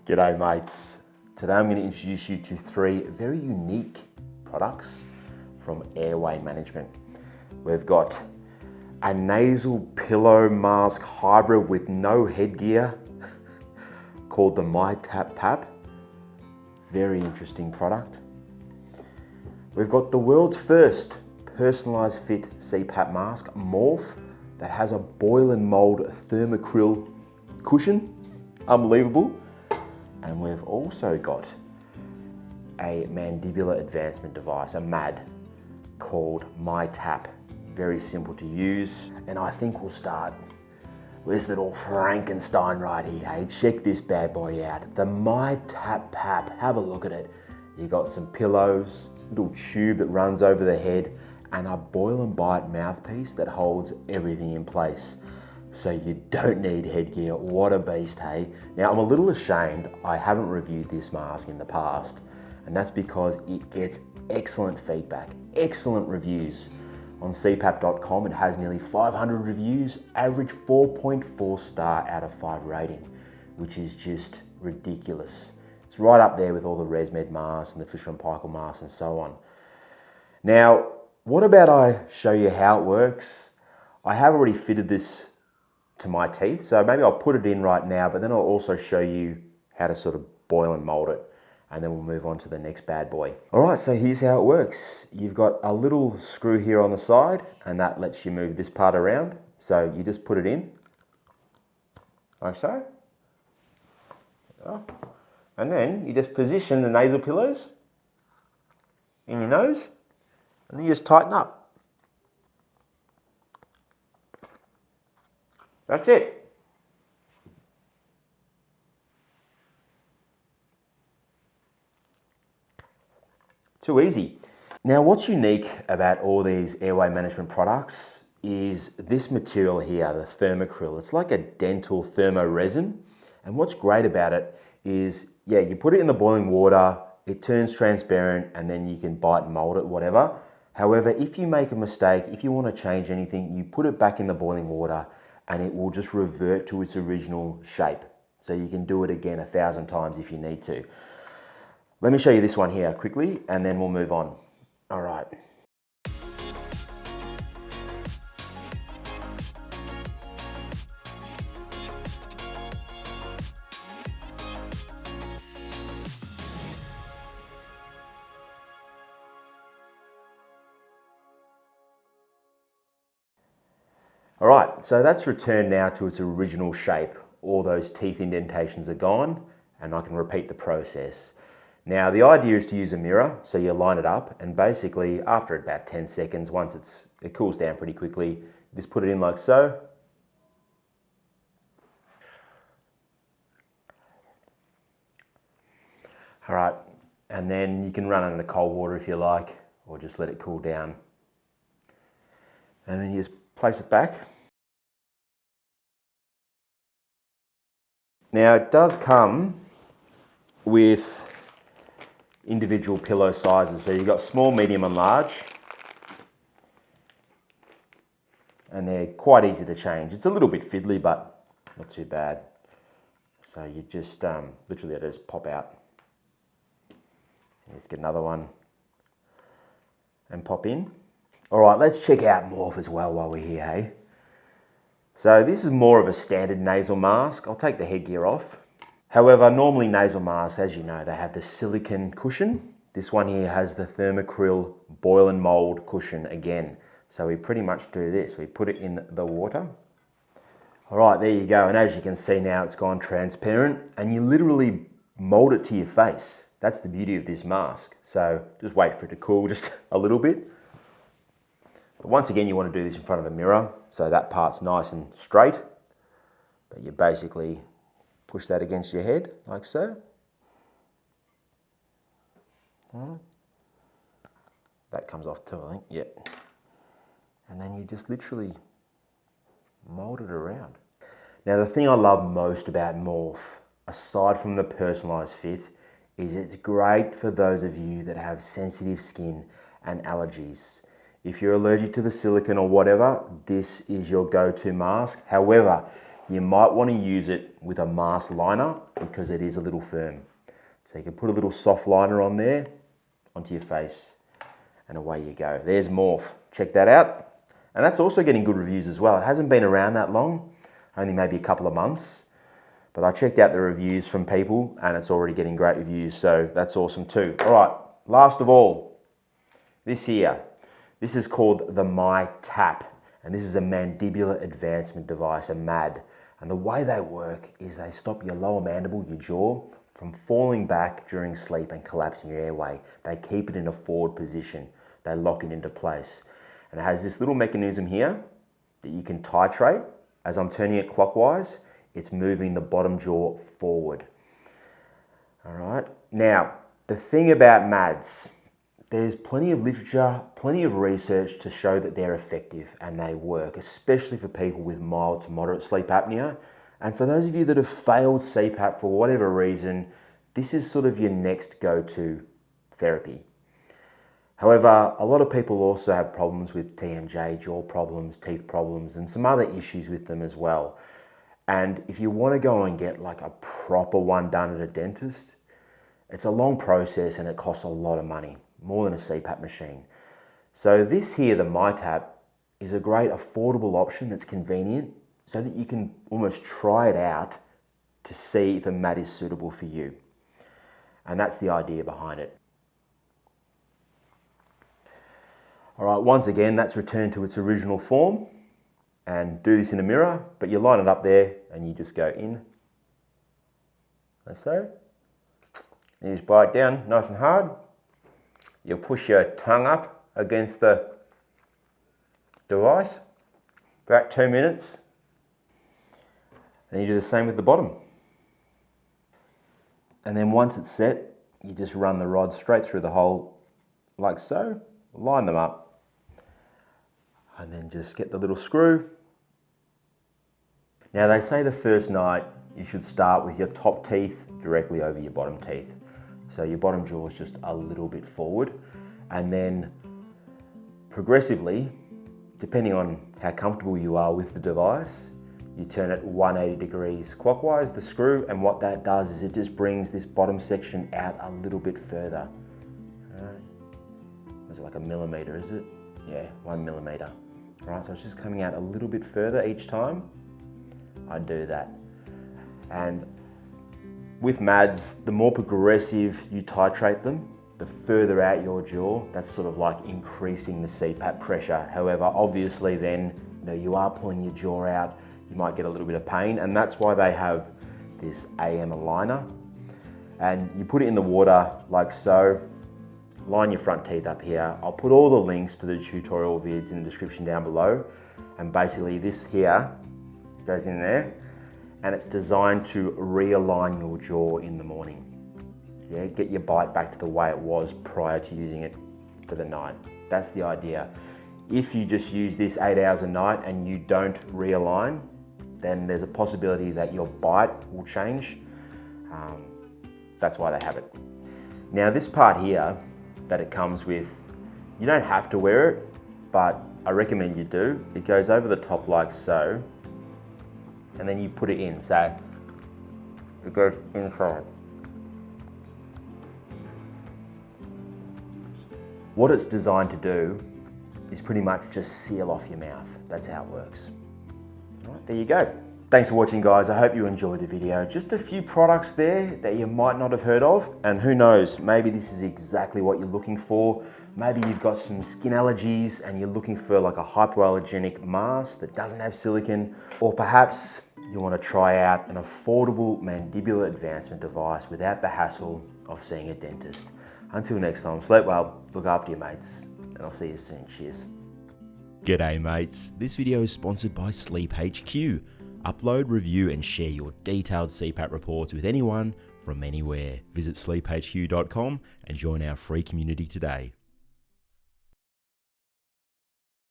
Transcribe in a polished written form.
G'day mates. Today I'm going to introduce you to three very unique products from Airway Management. We've got a nasal pillow mask hybrid with no headgear called the MyTap Pap. Very interesting product. We've got the world's first personalized fit CPAP mask, Morf, that has a boil and mold thermocryl cushion. Unbelievable. And we've also got a mandibular advancement device, a MAD, called MyTap. Very simple to use. And I think we'll start with this little Frankenstein right here. Hey, check this bad boy out. The MyTap Pap, have a look at it. You got some pillows, little tube that runs over the head, and a boil and bite mouthpiece that holds everything in place. So you don't need headgear. What a beast, hey? Now I'm a little ashamed I haven't reviewed this mask in the past, and that's because it gets excellent feedback, excellent reviews. On CPAP.com it has nearly 500 reviews, average 4.4 star out of 5 rating, which is just ridiculous. It's right up there with all the ResMed masks and the Fisher & Paykel masks and so on. Now, what about I show you how it works? I have already fitted this to my teeth, so maybe I'll put it in right now, but then I'll also show you how to sort of boil and mold it, and then we'll move on to the next bad boy. All right, so here's how it works. You've got a little screw here on the side, and that lets you move this part around. So you just put it in, like so. And then you just position the nasal pillows in your nose, and then you just tighten up. That's it. Too easy. Now, what's unique about all these Airway Management products is this material here, the thermocryl. It's like a dental thermoresin. And what's great about it is, yeah, you put it in the boiling water, it turns transparent, and then you can bite and mold it, whatever. However, if you make a mistake, if you want to change anything, you put it back in the boiling water and it will just revert to its original shape. So you can do it again 1,000 times if you need to. Let me show you this one here quickly and then we'll move on. All right. All right, so that's returned now to its original shape. All those teeth indentations are gone, and I can repeat the process. Now, the idea is to use a mirror, so you line it up, and basically, after about 10 seconds, once it cools down pretty quickly, you just put it in like so. All right, and then you can run it in the cold water if you like, or just let it cool down. And then you just place it back. Now it does come with individual pillow sizes. So you've got small, medium and large. And they're quite easy to change. It's a little bit fiddly, but not too bad. So you just literally just pop out. Let's get another one and pop in. All right, let's check out Morf as well while we're here, hey? So this is more of a standard nasal mask. I'll take the headgear off. However, normally nasal masks, as you know, they have the silicone cushion. This one here has the thermocryl boil and mold cushion again. So we pretty much do this. We put it in the water. All right, there you go. And as you can see now, it's gone transparent and you literally mold it to your face. That's the beauty of this mask. So just wait for it to cool just a little bit. But once again, you want to do this in front of a mirror, so that part's nice and straight. But you basically push that against your head, like so. That comes off too, I think, yep. And then you just literally mold it around. Now, the thing I love most about Morf, aside from the personalized fit, is it's great for those of you that have sensitive skin and allergies. If you're allergic to the silicone or whatever, this is your go-to mask. However, you might want to use it with a mask liner because it is a little firm. So you can put a little soft liner on there, onto your face, and away you go. There's Morf. Check that out. And that's also getting good reviews as well. It hasn't been around that long, only maybe a couple of months. But I checked out the reviews from people and it's already getting great reviews, so that's awesome too. All right, last of all, this here. This is called the MyTap, and this is a mandibular advancement device, a MAD. And the way they work is they stop your lower mandible, your jaw, from falling back during sleep and collapsing your airway. They keep it in a forward position. They lock it into place. And it has this little mechanism here that you can titrate. As I'm turning it clockwise, it's moving the bottom jaw forward. All right. Now, the thing about MADs, there's plenty of literature, plenty of research to show that they're effective and they work, especially for people with mild to moderate sleep apnea. And for those of you that have failed CPAP for whatever reason, this is sort of your next go-to therapy. However, a lot of people also have problems with TMJ, jaw problems, teeth problems, and some other issues with them as well. And if you want to go and get like a proper one done at a dentist, it's a long process and it costs a lot of money, more than a CPAP machine. So this here, the MyTap, is a great affordable option that's convenient so that you can almost try it out to see if a mat is suitable for you. And that's the idea behind it. All right, once again, that's returned to its original form. And do this in a mirror, but you line it up there and you just go in, like so. You just bite down nice and hard. You push your tongue up against the device, about 2 minutes. And you do the same with the bottom. And then once it's set, you just run the rod straight through the hole like so, line them up, and then just get the little screw. Now they say the first night you should start with your top teeth directly over your bottom teeth. So your bottom jaw is just a little bit forward, and then progressively, depending on how comfortable you are with the device, you turn it 180 degrees clockwise, the screw, and what that does is it just brings this bottom section out a little bit further. Is it like a millimeter, is it? Yeah, 1 millimeter. All right, so it's just coming out a little bit further each time I do that. And with MADs, the more progressive you titrate them, the further out your jaw, that's sort of like increasing the CPAP pressure. However, obviously then, you are pulling your jaw out, you might get a little bit of pain, and that's why they have this AM aligner. And you put it in the water like so, line your front teeth up here. I'll put all the links to the tutorial vids in the description down below. And basically this here goes in there, and it's designed to realign your jaw in the morning. Yeah, get your bite back to the way it was prior to using it for the night. That's the idea. If you just use this 8 hours a night and you don't realign, then there's a possibility that your bite will change. That's why they have it. Now this part here that it comes with, you don't have to wear it, but I recommend you do. It goes over the top like so, and then you put it in, so it goes inside. What it's designed to do is pretty much just seal off your mouth. That's how it works. All right, there you go. Thanks for watching, guys. I hope you enjoyed the video. Just a few products there that you might not have heard of, and who knows, maybe this is exactly what you're looking for. Maybe you've got some skin allergies and you're looking for like a hypoallergenic mask that doesn't have silicone, or perhaps you want to try out an affordable mandibular advancement device without the hassle of seeing a dentist. Until next time, sleep well, look after your mates, and I'll see you soon. Cheers. G'day mates, this video is sponsored by SleepHQ. Upload, review and share your detailed CPAP reports with anyone from anywhere. Visit sleephq.com and join our free community today.